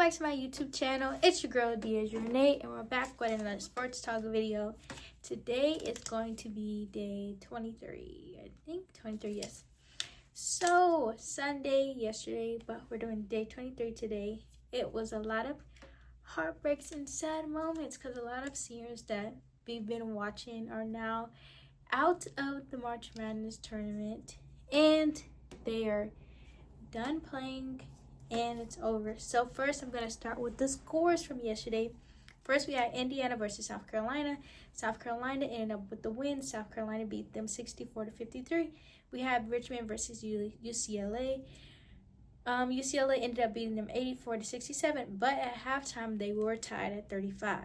back to my YouTube channel. It's your girl Deja, and we're back with another sports talk video. Today is going to be day 23, I think 23, yes. So Sunday yesterday, but we're doing day 23 today. It was a lot of heartbreaks and sad moments because a lot of seniors that we've been watching are now out of the March Madness tournament, and they are done playing and it's over. So first I'm going to start with the scores from yesterday. First we had Indiana versus South Carolina. South Carolina ended up with the win. South Carolina beat them 64-53. We had Richmond versus UCLA. UCLA ended up beating them 84-67, but at halftime they were tied at 35.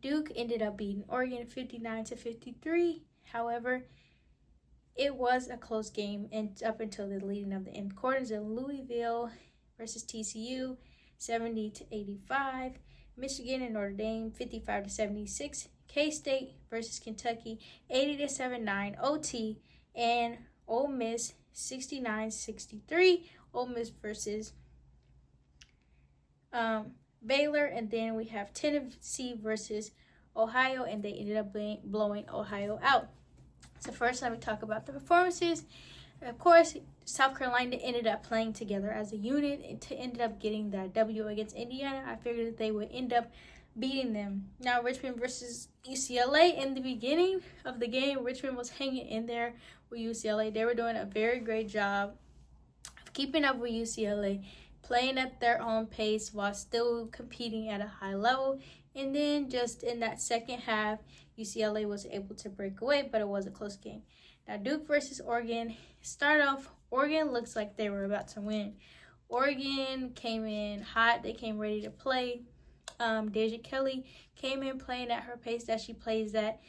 Duke ended up beating Oregon 59-53. However, it was a close game and up until the leading of the end quarters. In Louisville versus TCU, 70-85. Michigan and Notre Dame, 55-76. K-State versus Kentucky, 80-79 OT. And Ole Miss, 69-63. Ole Miss versus Baylor. And then we have Tennessee versus Ohio, and they ended up blowing Ohio out. So first, let me talk about the performances. Of course, South Carolina ended up playing together as a unit and ended up getting that W against Indiana. I figured that they would end up beating them. Now, Richmond versus UCLA. In the beginning of the game, Richmond was hanging in there with UCLA. They were doing a very great job of keeping up with UCLA, playing at their own pace while still competing at a high level. And then just in that second half, UCLA was able to break away, but it was a close game. Now, Duke versus Oregon. Start off, Oregon looks like they were about to win. Oregon came in hot. They came ready to play. Deja Kelly came in playing at her pace that she plays at.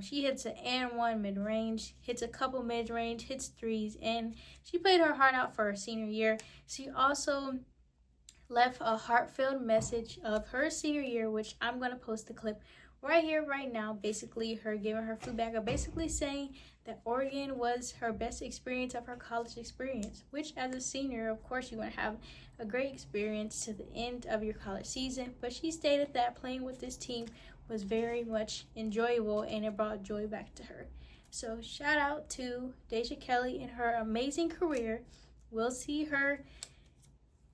She hits an and one mid-range, hits a couple mid-range, hits threes, and she played her heart out for her senior year. She also left a heartfelt message of her senior year, which I'm going to post the clip right here, right now. Basically, her giving her feedback of basically saying that Oregon was her best experience of her college experience, which as a senior, of course, you want to have a great experience to the end of your college season. But she stated that playing with this team was very much enjoyable and it brought joy back to her. So shout out to Deja Kelly and her amazing career. We'll see her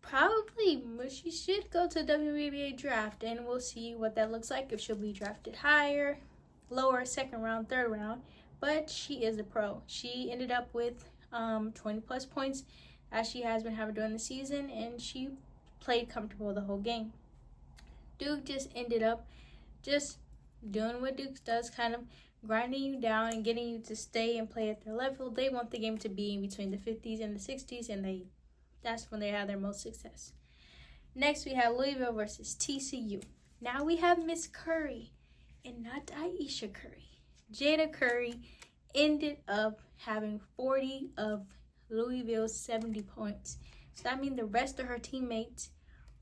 probably, she should go to the WNBA draft, and we'll see what that looks like, if she'll be drafted higher, lower, second round, third round. But she is a pro. She ended up with 20 plus points as she has been having during the season, and she played comfortable the whole game. Duke just ended up just doing what Duke does, kind of grinding you down and getting you to stay and play at their level. They want the game to be in between the 50s and the 60s, and that's when they have their most success. Next, we have Louisville versus TCU. Now we have Miss Curry and not Aisha Curry. Jayda Curry ended up having 40 of Louisville's 70 points. So that means the rest of her teammates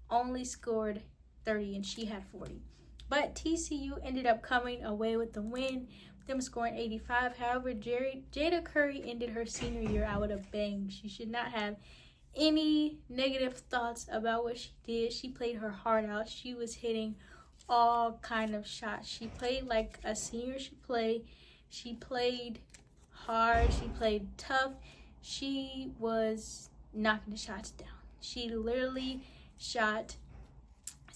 only scored 30 and she had 40. But TCU ended up coming away with the win, them scoring 85. However, Jayda Curry ended her senior year out with a bang. She should not have any negative thoughts about what she did. She played her heart out. She was hitting all kind of shots. She played like a senior should play. She played hard. She played tough. She was knocking the shots down. She literally shot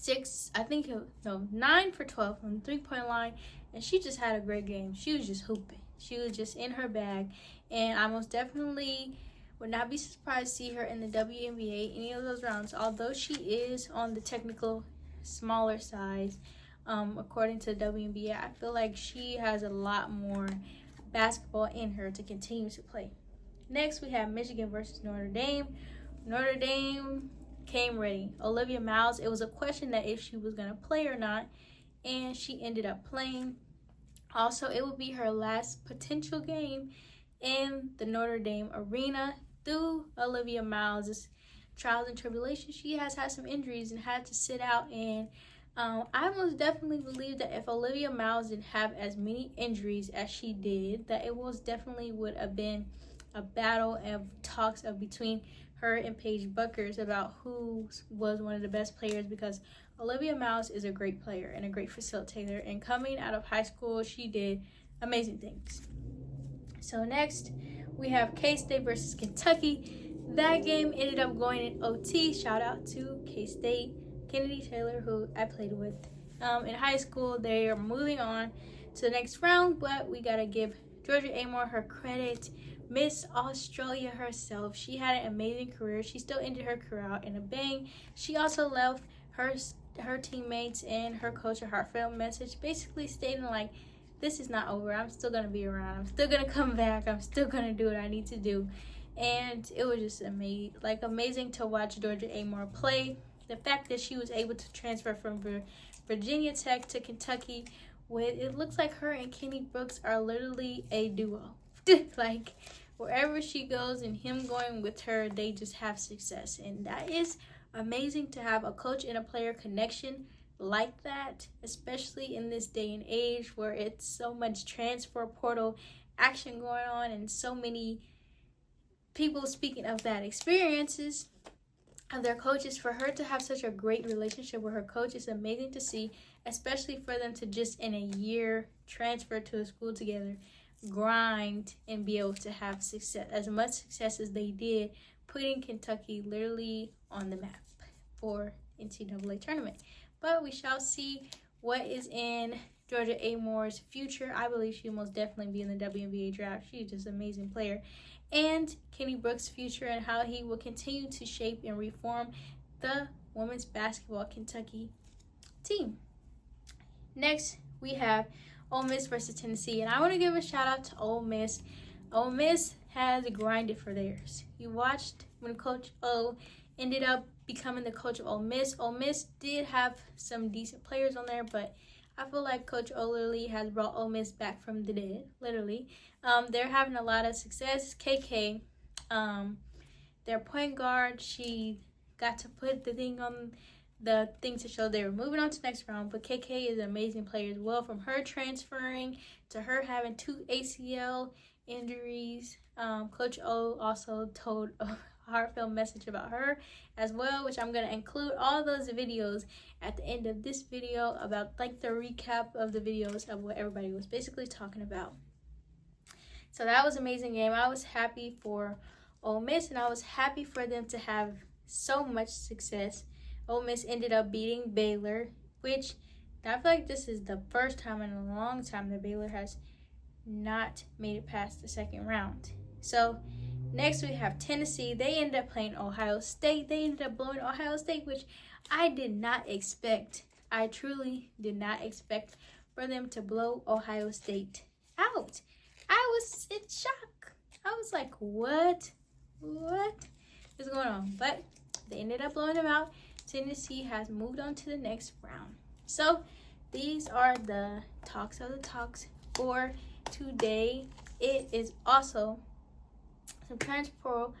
9 for 12 from the 3-point line, and she just had a great game. She was just hooping. She was just in her bag, and I most definitely would not be surprised to see her in the WNBA, any of those rounds. Although she is on the technical smaller size, according to the WNBA, I feel like she has a lot more basketball in her to continue to play. Next, we have Michigan versus Notre Dame. Notre Dame came ready. Olivia Miles, it was a question that if she was going to play or not, and she ended up playing. Also, it would be her last potential game in the Notre Dame arena. Through Olivia Miles' trials and tribulations, she has had some injuries and had to sit out. And I most definitely believe that if Olivia Miles didn't have as many injuries as she did, that it most definitely would have been a battle of talks of between her and Paige Buckers about who was one of the best players, because Olivia Miles is a great player and a great facilitator, and coming out of high school, she did amazing things. So next, we have K-State versus Kentucky. That game ended up going in OT. Shout out to K-State. Kennedy Taylor, who I played with in high school. They are moving on to the next round, but we got to give Georgia Amoore her credit. Miss Australia herself. She had an amazing career. She still ended her career out in a bang. She also left her teammates and her coach a heartfelt message, basically stating like, this is not over. I'm still going to be around. I'm still going to come back. I'm still going to do what I need to do. And it was just amazing to watch Georgia Amoore play. The fact that she was able to transfer from Virginia Tech to Kentucky, it looks like her and Kenny Brooks are literally a duo. Like, wherever she goes and him going with her, they just have success. And that is amazing to have a coach and a player connection like that, especially in this day and age where it's so much transfer portal action going on and so many people speaking of bad experiences of their coaches. For her to have such a great relationship with her coach is amazing to see, especially for them to just in a year transfer to a school together, grind, and be able to have success, as much success as they did, putting Kentucky literally on the map for NCAA tournament. But we shall see what is in Georgia Amoore's future. I believe she'll most definitely be in the WNBA draft. She's just an amazing player. And Kenny Brooks' future and how he will continue to shape and reform the women's basketball Kentucky team. Next, we have Ole Miss versus Tennessee. And I want to give a shout out to Ole Miss. Ole Miss has grinded for theirs. You watched when Coach O ended up becoming the coach of Ole Miss. Ole Miss did have some decent players on there, but I feel like Coach O literally has brought Ole Miss back from the dead, literally. They're having a lot of success. KK, their point guard, she got to put the thing on the thing to show they were moving on to the next round. But KK is an amazing player as well. From her transferring to her having 2 ACL injuries, Coach O also told a heartfelt message about her as well, which I'm going to include all those videos at the end of this video about like the recap of the videos of what everybody was basically talking about. So that was an amazing game. I was happy for Ole Miss, and I was happy for them to have so much success. Ole Miss ended up beating Baylor, which I feel like this is the first time in a long time that Baylor has not made it past the second round. So next we have Tennessee. They ended up playing Ohio State. They ended up blowing Ohio State, which I did not expect. I truly did not expect for them to blow Ohio State out. I was in shock. I was like, what is going on? But they ended up blowing them out. Tennessee has moved on to the next round. So these are the talks of the talks for today. It is also some transportal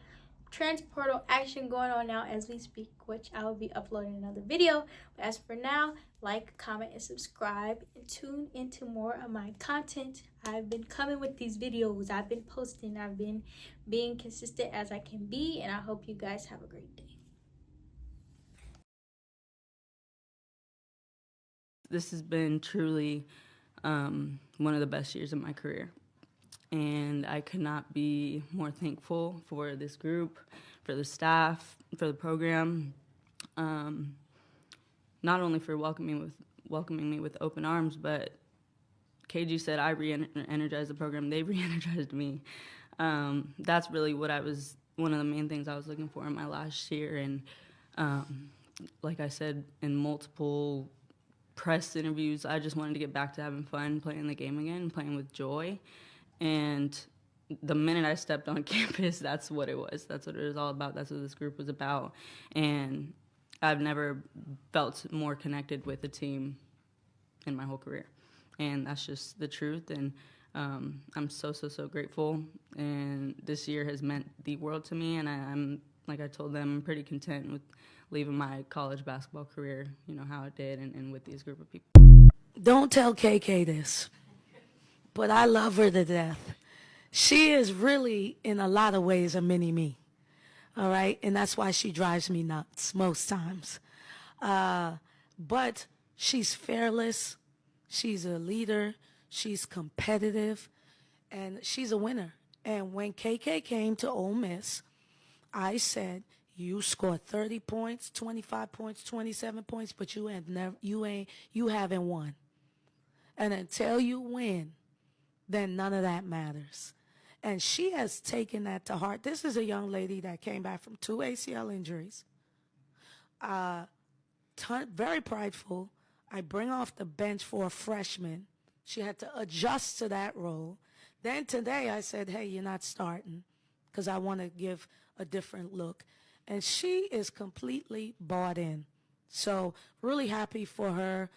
action going on now as we speak, which I will be uploading another video. But as for now, like, comment, and subscribe, and tune into more of my content. I've been coming with these videos. I've been posting. I've been being consistent as I can be, and I hope you guys have a great day. This has been truly one of the best years of my career. And I could not be more thankful for this group, for the staff, for the program, not only for welcoming me with open arms, but KG said I re-energized the program. They re-energized me. That's really one of the main things I was looking for in my last year. And like I said in multiple press interviews, I just wanted to get back to having fun, playing the game again, playing with joy. And the minute I stepped on campus, that's what it was. That's what it was all about. That's what this group was about. And I've never felt more connected with a team in my whole career. And that's just the truth. And I'm so grateful. And this year has meant the world to me. And I'm, like I told them, I'm pretty content with leaving my college basketball career, how it did, and with these group of people. Don't tell KK this, but I love her to death. She is really, in a lot of ways, a mini-me, all right? And that's why she drives me nuts most times. But she's fearless, she's a leader, she's competitive, and she's a winner. And when KK came to Ole Miss, I said, you scored 30 points, 25 points, 27 points, but you haven't won. And until you win, then none of that matters. And she has taken that to heart. This is a young lady that came back from 2 ACL injuries. Very prideful. I bring off the bench for a freshman. She had to adjust to that role. Then today I said, hey, you're not starting because I want to give a different look. And she is completely bought in. So really happy for her.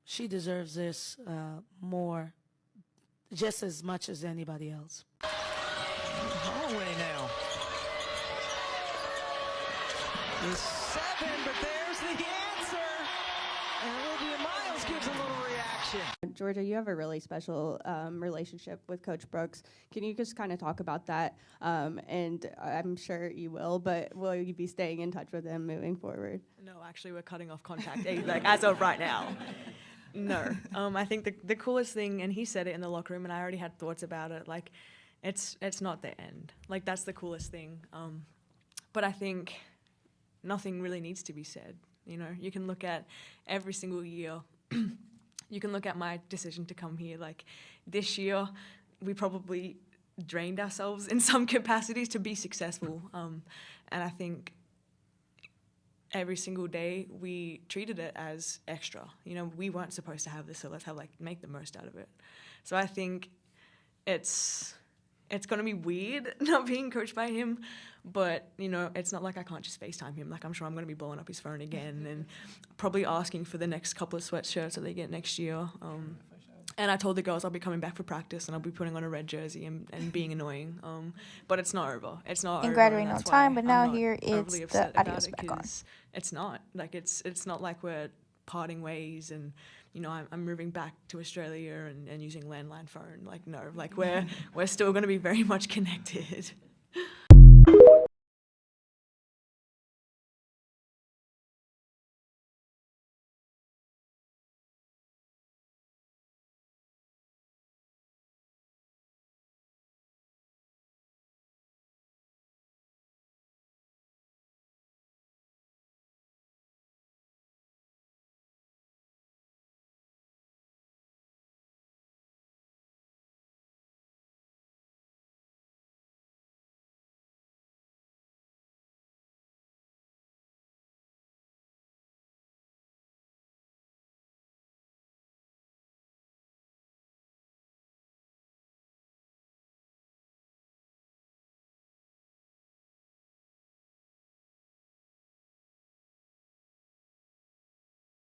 She deserves this more, just as much as anybody else. Holloway now. The 7, but there's the answer. And Olivia Miles gives a little reaction. Georgia, you have a really special relationship with Coach Brooks. Can you just kind of talk about that? And I'm sure you will, but will you be staying in touch with him moving forward? No, actually, we're cutting off contact, like as of right now. No. I think the coolest thing, and he said it in the locker room, and I already had thoughts about it, like, it's not the end. Like, that's the coolest thing. But I think nothing really needs to be said. You know, you can look at every single year. You can look at my decision to come here. Like, this year, we probably drained ourselves in some capacities to be successful. And I think every single day we treated it as extra. You know, we weren't supposed to have this, so let's make the most out of it. So I think it's going to be weird not being coached by him, but, you know, it's not like I can't just FaceTime him. Like, I'm sure I'm going to be blowing up his phone again and probably asking for the next couple of sweatshirts that they get next year. And I told the girls I'll be coming back for practice and I'll be putting on a red jersey and being annoying. But it's not over. It's not And over. graduating And on that's time, why but now I'm not here it's overly upset the about adios it, back on. 'cause it's not. Like, it's not like we're parting ways and, you know, I'm moving back to Australia and using landline phone. Like, no. Like, we're still going to be very much connected.